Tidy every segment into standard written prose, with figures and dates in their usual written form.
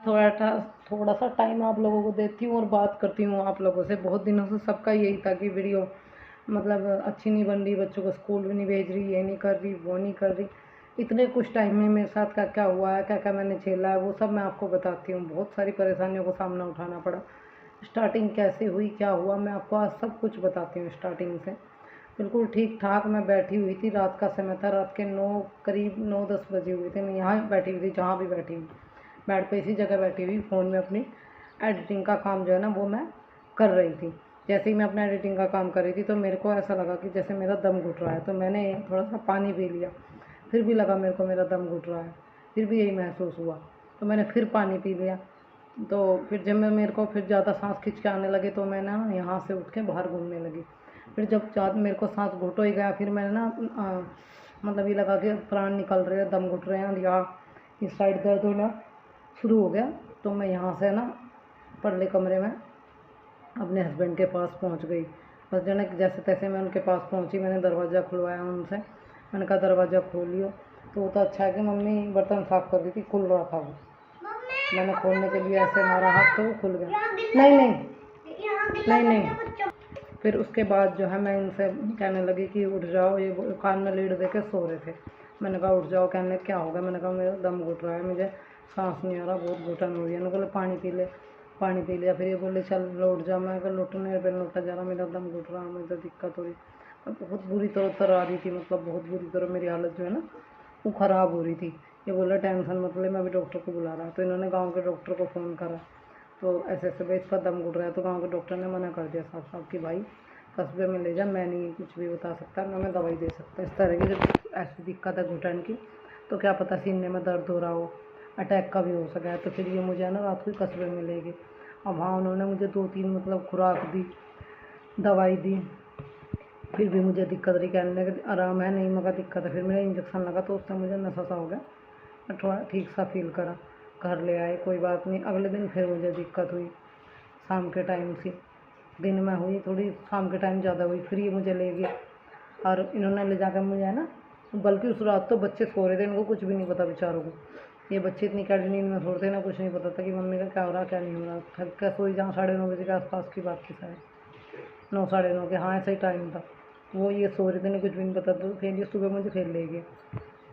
थोड़ा थोड़ा सा टाइम आप लोगों को देती हूँ और बात करती हूँ आप लोगों से। बहुत दिनों से सबका यही था कि वीडियो मतलब अच्छी नहीं बन रही, बच्चों को स्कूल भी नहीं भेज रही, ये नहीं कर रही, वो नहीं कर रही। इतने कुछ टाइम में मेरे साथ क्या क्या हुआ है, क्या क्या मैंने झेला है, वो सब मैं आपको बताती हूँ। बहुत सारी परेशानियों का सामना उठाना पड़ा। स्टार्टिंग कैसे हुई, क्या हुआ, मैं आपको आज सब कुछ बताती हूँ स्टार्टिंग से। बिल्कुल ठीक ठाक मैं बैठी हुई थी, रात का समय था, रात के 9 करीब 9-10 बजे हुए थे। मैं यहाँ बैठी हुई थी जहाँ भी बैठी हूँ, बेड पे इसी जगह बैठी हुई, फ़ोन में अपनी एडिटिंग का काम जो है ना वो मैं कर रही थी। जैसे ही मैं अपना एडिटिंग का काम कर रही थी तो मेरे को ऐसा लगा कि जैसे मेरा दम घुट रहा है, तो मैंने थोड़ा सा पानी पी लिया। फिर भी लगा मेरे को मेरा दम घुट रहा है, फिर भी यही महसूस हुआ, तो मैंने फिर पानी पी लिया। तो फिर जब मैं मेरे को फिर ज़्यादा सांस खींच के आने लगे तो मैं ना यहाँ से उठ के बाहर घूमने लगी। फिर जब ज़्यादा मेरे को सांस घुट ही गया, फिर मैंने ना मतलब ये लगा कि प्राण निकल रहे हैं, दम घुट रहे हैं, और यहाँ इस साइड दर्द होना शुरू हो गया। तो मैं यहाँ से ना परले कमरे में अपने हस्बैंड के पास पहुँच गई। बस जने जैसे तैसे मैं उनके पास पहुँची, मैंने दरवाज़ा खुलवाया उनसे। मैंने कहा दरवाज़ा खोलियो, तो वो तो अच्छा है कि मम्मी बर्तन साफ़ कर रही थी, खुल रहा था वो। मैंने खोलने के लिए ऐसे मारा हाथ तो वो खुल गया। नहीं नहीं नहीं नहीं। फिर उसके बाद जो है मैं उनसे कहने लगी कि उठ जाओ, ये कान में लीड दे के सो रहे थे। मैंने कहा उठ जाओ, कहने क्या होगा, मैंने कहा मेरा दम घुट रहा है, मुझे सांस नहीं आ रहा, बहुत घुटन हो रही है। मैंने कहा पानी पी ले, पानी पी लिया। फिर ये बोले चल लौट जा, मैं कहा लौटने पर लौटा जा रहा, मेरा दम घुट रहा, मुझे दिक्कत हो रही। बहुत बुरी तरह तर आ रही थी, मतलब बहुत बुरी तरह मेरी हालत जो है ना वो ख़राब हो रही थी। ये बोला टेंशन मत ले, मैं अभी डॉक्टर को बुला रहा। तो इन्होंने गांव के डॉक्टर को फ़ोन करा, तो ऐसे ऐसे भाई इसका दम घुट रहा है। तो गांव के डॉक्टर ने मना कर दिया साफ साफ कि भाई कस्बे में ले जा, मैं नहीं कुछ भी बता सकता, ना मैं दवाई दे सकता। इस तरह की जब ऐसी दिक्कत है घुटन की, तो क्या पता सीने में दर्द हो रहा हो, अटैक का भी हो सका है। तो फिर ये मुझे ना रात को कस्बे में ले गए। अब हाँ उन्होंने मुझे 2-3 मतलब खुराक दी, दवाई दी, फिर भी मुझे दिक्कत रही। कहने लगे आराम है, नहीं मगर दिक्कत है। फिर मेरा इंजेक्शन लगा तो उससे मुझे नशा सा हो गया, मैं थोड़ा ठीक सा फील करा, घर ले आए, कोई बात नहीं। अगले दिन फिर मुझे दिक्कत हुई, शाम के टाइम से। दिन में हुई थोड़ी, शाम के टाइम ज़्यादा हुई। फिर ये मुझे ले गए और इन्होंने ले जाकर मुझे है ना, बल्कि उस रात तो बच्चे सो रहे थे, इनको कुछ भी नहीं पता बेचारों को। ये बच्चे इतनी कैडी नींद में सो रहे थे ना, कुछ नहीं पता था कि मम्मी का क्या हो रहा क्या नहीं हो रहा। थक कर सोई जहाँ 9:30 बजे के आसपास की बात थी शायद, 9 साढ़े 9 के, हाँ ऐसा ही टाइम था। वो ये सो रहे थे, नहीं कुछ भी नहीं पता। तो फिर ये सुबह मुझे फिर ले गए,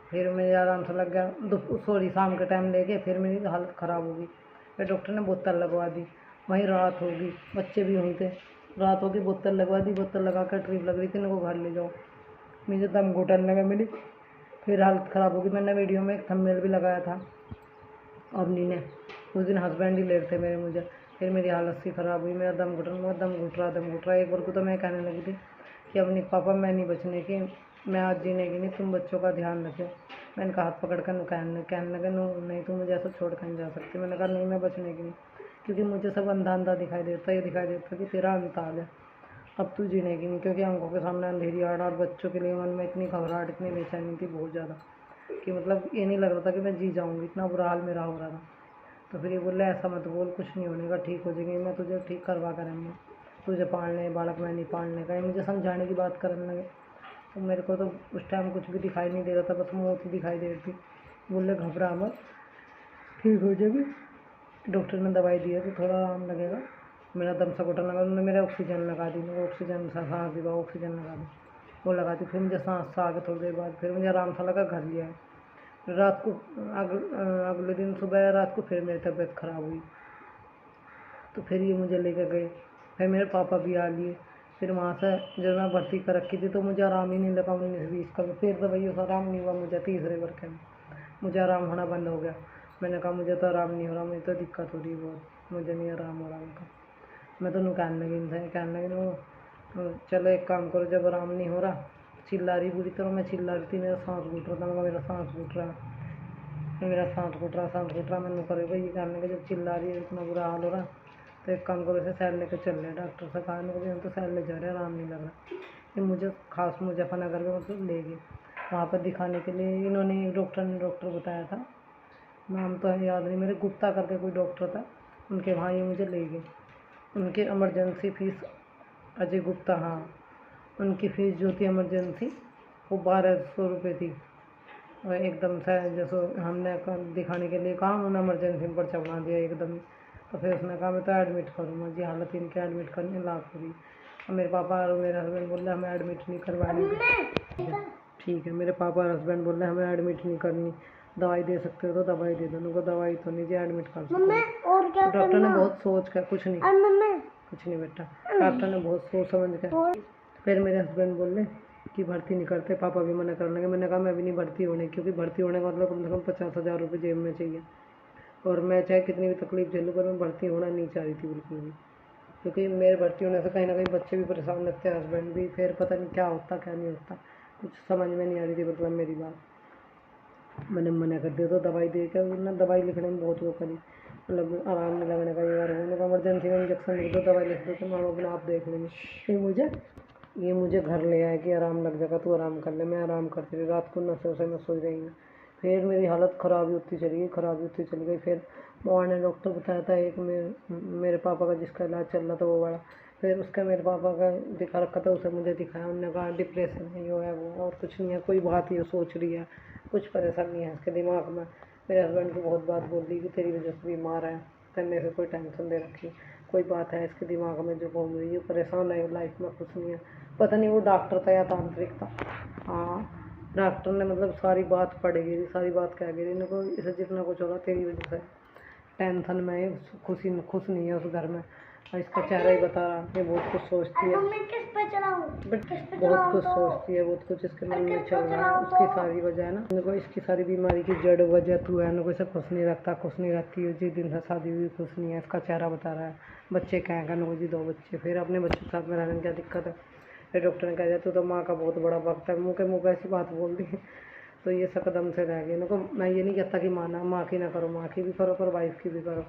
फिर मुझे आराम से लग गया। सॉरी शाम के टाइम ले गए, फिर मेरी हालत ख़राब हो गई। फिर डॉक्टर ने बोतल लगवा दी, वहीं रात होगी, बच्चे भी वहीं थे, रात होगी, बोतल लगवा दी। बोतल लगा कर ट्रिप लग रही थी, इनको घर ले जाओ, मुझे दम घुटने लगा मेरी, फिर हालत ख़राब होगी। मैंने वीडियो में एक थंबनेल भी लगाया था अवनी ने, उस दिन हस्बैंड ही ले रहे थे मेरे मुझे। फिर मेरी हालत सी ख़राब हुई, मेरा दम घुटन, मेरा दम घुट रहा, दम घुट रहा। एक बार को तो मैं कहने लगी थी कि अपने पापा मैं नहीं बचने की, मैं आज जीने की नहीं, तुम बच्चों का ध्यान रखो। मैंने कहा हाथ पकड़ कर कहने लगे नो नहीं तुम मुझे ऐसा छोड़ कर नहीं जा सकती। मैंने कहा नहीं मैं बचने की नहीं, क्योंकि मुझे सब अंधा अंधा दिखाई देता, ये दिखाई देता कि तेरा अंत आ गया, अब तू जीने की नहीं। क्योंकि आंखों के सामने अंधेरी आ रहा, और बच्चों के लिए मन में इतनी घबराहट, इतनी बेचैनी थी बहुत ज़्यादा, कि मतलब ये नहीं लग रहा था कि मैं जी जाऊँगी, इतना बुरा हाल मेरा हो रहा था। तो फिर ये बोले ऐसा मत बोल, कुछ नहीं होने का, ठीक हो जाएगी, मैं तुझे ठीक करवा कर अम्मा, तुझे पालने बालक मैं नहीं पालने का। ये मुझे समझाने की बात करने लगे। तो मेरे को तो उस टाइम कुछ भी दिखाई नहीं दे रहा था, बस मौत ही दिखाई दे रही थी। बोले घबरा मत, ठीक हो जाएगी। डॉक्टर ने दवाई दी है तो थोड़ा आराम लगेगा। मेरा दम सा घुटने लगा, उन्होंने मेरा ऑक्सीजन लगा दी, मेरे ऑक्सीजन सा सांस दिवा, ऑक्सीजन लगा दी, वो लगा दी। फिर मुझे सांस सा आ गया थोड़ी देर बाद, फिर मुझे आराम सा लगा, घर लिया है। रात को अगले दिन सुबह रात को फिर मेरी तबीयत ख़राब हुई, तो फिर ये मुझे लेकर गए। फिर मेरे पापा भी आ लिए। फिर वहाँ से जब मैं भर्ती कर रखी थी तो मुझे आराम ही नहीं लगा, 19-20 का फिर दवाइयों से आराम नहीं हुआ मुझे। तीसरे वर्ष में मुझे आराम होना बंद हो गया। मैंने कहा मुझे तो आराम नहीं हो रहा, मुझे तो दिक्कत हो रही है बहुत, मुझे नहीं आराम हो रहा उनका। मैं तो कहने लगी इनसे, कहने लगी वो चलो एक काम करो, जब आराम नहीं हो रहा, चिल्ला रही बुरी तरह, मैं चिल्ला रही थी, मेरा सांस घुट रहा था, मगर मेरा सांस घुट रहा, मेरा सांस घुट रहा, सांस घुट रहा। मैंने करे भाई ये कहने लगे जब चिल्ला रही है, इतना बुरा हाल हो रहा, तो एक काम करो, इसे सैल लेकर चल रहे डॉक्टर से कहा, मुझे हम तो सैल ले जा रहे हैं, आराम नहीं लग रहा। फिर मुझे खास मुजफ्फरनगर में मतलब ले गए वहाँ पर दिखाने के लिए। इन्होंने डॉक्टर बताया था, नाम तो है याद नहीं मेरे, गुप्ता करके कोई डॉक्टर था, उनके वहाँ ये मुझे ले गए। उनकी इमरजेंसी फ़ीस, अजय गुप्ता, हाँ, उनकी फ़ीस जो थी इमरजेंसी वो 1200 रुपये थी। और एकदम से जैसे हमने दिखाने के लिए कहा, उन्होंने इमरजेंसी पर चढ़ा दिया एकदम ही। तो फिर उसने कहा मैं तो एडमिट करूँगा जी, हालत इनकी एडमिट करने लायक हुई। और मेरे पापा और मेरे हस्बैंड बोल रहे हमें एडमिट नहीं करवाएंगे। ठीक है, मेरे पापा और हस्बैंड बोल रहे हमें एडमिट नहीं करनी, दवाई दे सकते हो तो दवाई दे दो। उनको दवाई तो नहीं जी, एडमिट कर सकते। तो डॉक्टर ने बहुत सोच कर, कुछ नहीं बेटा, डॉक्टर ने बहुत सोच समझ कर फिर मेरे हस्बैंड बोल रहे कि भर्ती नहीं करते, पापा भी मना कर लेंगे। मैंने कहा मैं भी नहीं भर्ती होने, क्योंकि भर्ती होने का मतलब कम से कम 50,000 रुपये जेब में चाहिए, और मैं चाहे कितनी भी तकलीफ झेलूँ पर मैं भर्ती होना नहीं चाह रही थी बिल्कुल भी, क्योंकि मेरे भर्ती होने से कहीं ना कहीं बच्चे भी परेशान लगते हैं, हस्बैंड भी, फिर पता नहीं क्या होता क्या नहीं होता, कुछ समझ में नहीं आ रही थी मतलब मेरी बात। मैंने मना कर दिया, तो दवाई दे के ना, दवाई लिखने में बहुत वो करी, मतलब आराम नहीं लगने का। ये बार उन्होंने कहा इमरजेंसी में इंजेक्शन लिख दो, दवाई लिख दो, तो माँ अपना आप देख लेंगे। ये मुझे घर ले आए कि आराम लग जाएगा, तू आराम कर ले। मैं आराम करती रही, रात को नशे वशे में सो रही हूँ। फिर मेरी हालत ख़राब होती चली गई। फिर वहाँ ने डॉक्टर बताया था एक, मेरे पापा का जिसका इलाज चल रहा था वो वाला, फिर उसका मेरे पापा का दिखा रखा था, उसे मुझे दिखाया। उन्होंने कहा डिप्रेशन है, ये है वो, और कुछ नहीं है, कोई बात ये सोच रही है, कुछ परेशानी है इसके दिमाग में। मेरे हस्बैंड को बहुत बात बोल दी कि तेरी वजह से बीमार है, तेने से कोई टेंशन दे रखी, कोई बात है इसके दिमाग में जो घूम रही है, परेशान है, लाइफ में कुछ नहीं है। पता नहीं वो डॉक्टर था या तांत्रिक था। हाँ, डॉक्टर ने मतलब सारी बात पढ़ गई, सारी बात कह गई, इनको इसे जितना कुछ होगा तेरी वजह से, टेंशन में है, खुश नहीं है उस घर में। और इसका चेहरा ही बता रहा, ये बहुत कुछ सोचती है, बहुत कुछ सोचती है, बहुत कुछ इसके मन में चल रहा है। उसकी सारी वजह है ना, इनको इसकी सारी बीमारी की जड़ वजह तू है, इनको इसे खुश नहीं रखता, खुश नहीं रहती है, जिस दिन से शादी हुई खुश नहीं है, इसका चेहरा बता रहा है। बच्चे क्या हैं, इनको जी 2 बच्चे, फिर अपने बच्चों के साथ में रहने में क्या दिक्कत है। फिर डॉक्टर ने कह दिया तू तो माँ का बहुत बड़ा वक्त है, मुँह के मुँह पे ऐसी बात बोल दी। तो ये सकदम से रह गई। इनको मैं ये नहीं कहता कि माँ की ना करो, माँ की भी करो पर वाइफ की भी करो,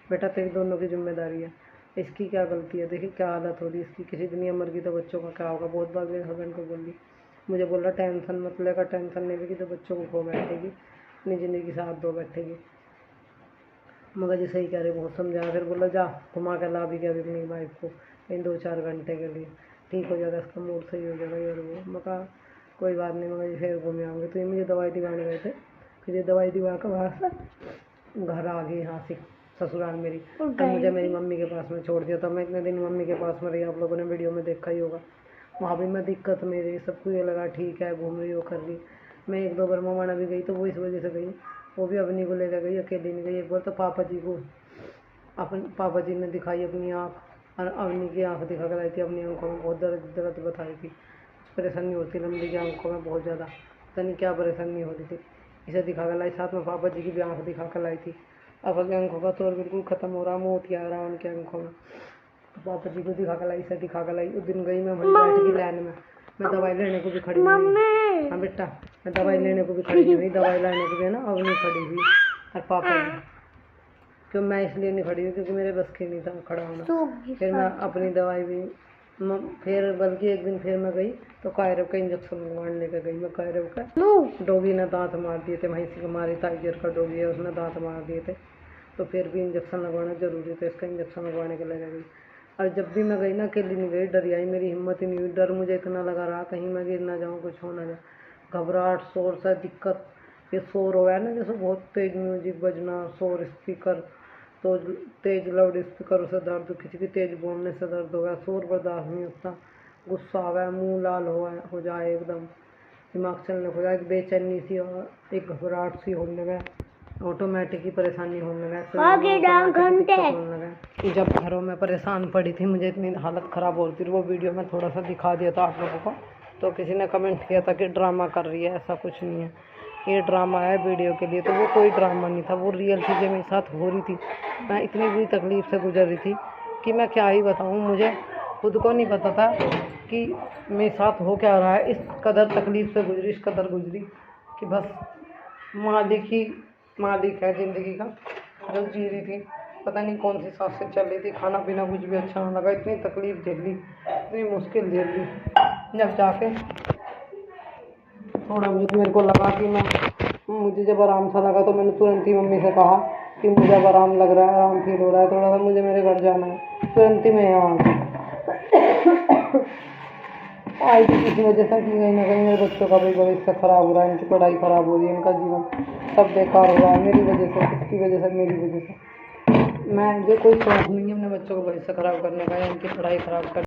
बेटा तेरी दोनों की जिम्मेदारी है। इसकी क्या गलती है, देखिए क्या हालत हो रही है इसकी, किसी दिन ये मर गई तो बच्चों का क्या होगा। बहुत बार मेरे हस्बैंड को बोल दी, मुझे बोल रहा टेंशन मत लेकर, टेंशन नहीं लेगी तो बच्चों को खो बैठेगी, अपनी ज़िंदगी साथ दो बैठेगी। मगर जी सही कह रहे, बहुत समझाया। फिर बोला जा घुमा के ला भी गया अपनी वाइफ को कहीं 2-4 घंटे के लिए, ठीक हो जाएगा, इसका मूड सही हो जाएगा ये और वो। मैं कहा कोई बात नहीं, मगर जी फिर घूम आऊँगी। तो ये मुझे दवाई दिवाने गए थे, फिर ये दवाई दिवा कर वहाँ से घर आ गई, यहाँ से ससुराल मेरी। तब मुझे मेरी मम्मी के पास में छोड़ दिया था। मैं इतने दिन मम्मी के पास में रही, आप लोगों ने वीडियो में देखा ही होगा। वहाँ भी मैं दिक्कत मेरी, सबको ये लगा ठीक है घूम रही हो कर रही। मैं 1-2 बार ममाना भी गई तो वो इस वजह से गई, वो भी अवनी को लेकर गई, अकेली नहीं गई। एक बार तो पापा जी को, अपन पापा जी ने दिखाई अपनी आँख, और अवनी की आँख दिखा कर लाई थी। अपनी आँखों में बहुत दर्द बताई थी, परेशानी होती लंबी की आँखों में बहुत ज़्यादा, पता नहीं क्या परेशानी हो रही थी, इसे दिखा कर लाई। साथ में पापा जी की भी आँख दिखा कर लाई थी। अब अगर आँखों का तौर बिल्कुल ख़त्म हो रहा, मोती आ रहा उनकी आँखों में। तो पापा जी को दिखा कर लाई, इसे दिखा कर लाई। उस दिन गई मैं वहीं बैठ गई लाइन में, मैं दवाई लेने को भी खड़ी हुई। हाँ बेटा, मैं दवाई लेने को भी खड़ी नहीं हुई, दवाई लाने को भी है ना अवनी खड़ी हुई और पापा जी। क्यों मैं इसलिए नहीं खड़ी हुई क्योंकि मेरे बस की नहीं था खड़ा होना। फिर मैं अपनी दवाई भी फिर बल्कि एक दिन फिर मैं गई तो कायरव का इंजेक्शन लगवाने लेकर गई। मैं कायरव का, डोगी ने दांत मार दिए थे, वहीं से हमारी टाइगर का डोगी है, उसने दांत मार दिए थे, तो फिर भी इंजेक्शन लगवाना ज़रूरी था, इसका इंजेक्शन लगवाने के लिए गई। और जब भी मैं गई ना अकेली नहीं गई, डरी आई, मेरी हिम्मत ही नहीं हुई। डर मुझे इतना लगा रहा कहीं मैं गिर ना जाऊँ, कुछ हो ना जाए। घबराहट, शोर सा दिक्कत, ये शोर हो है ना जैसे बहुत तेज म्यूजिक बजना, शोर, स्पीकर तो तेज लाउड स्पीकर से दर्द, किसी की तेज बोलने से दर्द हो गया, शोर बर्दाश्त नहीं होता, गुस्सा आ गया, मुँह लाल हो जाए, एकदम दिमाग चलने हो जाए, एक बेचैनी सी और एक घबराहट सी होने लगा, ऑटोमेटिक ही परेशानी होने लगा। जब घरों में परेशान पड़ी थी, मुझे इतनी हालत ख़राब हो रही थी, वो वीडियो में थोड़ा सा दिखा दिया था आप लोगों को। तो किसी ने कमेंट किया था कि ड्रामा कर रही है, ऐसा कुछ नहीं है, ये ड्रामा है वीडियो के लिए। तो वो कोई ड्रामा नहीं था, वो रियल चीज़ें मेरे साथ हो रही थी। मैं इतनी बुरी तकलीफ़ से गुजर रही थी कि मैं क्या ही बताऊँ, मुझे खुद को नहीं पता था कि मेरे साथ हो क्या रहा है। इस कदर तकलीफ़ से गुजरी, इस कदर गुजरी कि बस मालिक है ज़िंदगी का, जो जी रही थी। पता नहीं कौन सी सांस से चल रही थी, खाना पीना कुछ भी अच्छा ना लगा, इतनी तकलीफ़ झेल ली, इतनी मुश्किल झेल ली। जब जाके थोड़ा बहुत मेरे को लगा कि मुझे जब आराम सा लगा तो मैंने तुरंत ही मम्मी से कहा कि मुझे अब आराम लग रहा है, आराम फील हो रहा है, थोड़ा सा मुझे मेरे घर जाना है। तुरंत ही मैं यहाँ आ गई। आई थी किसी वजह से कि कहीं ना कहीं मेरे बच्चों का भी भविष्य खराब हो रहा है, इनकी पढ़ाई खराब हो रही है, इनका जीवन सब बेकार हो रहा है मेरी वजह से, किसकी वजह से, मेरी वजह से। मैं मुझे कोई शौक नहीं है अपने बच्चों को भविष्य खराब करने का या उनकी पढ़ाई खराब करने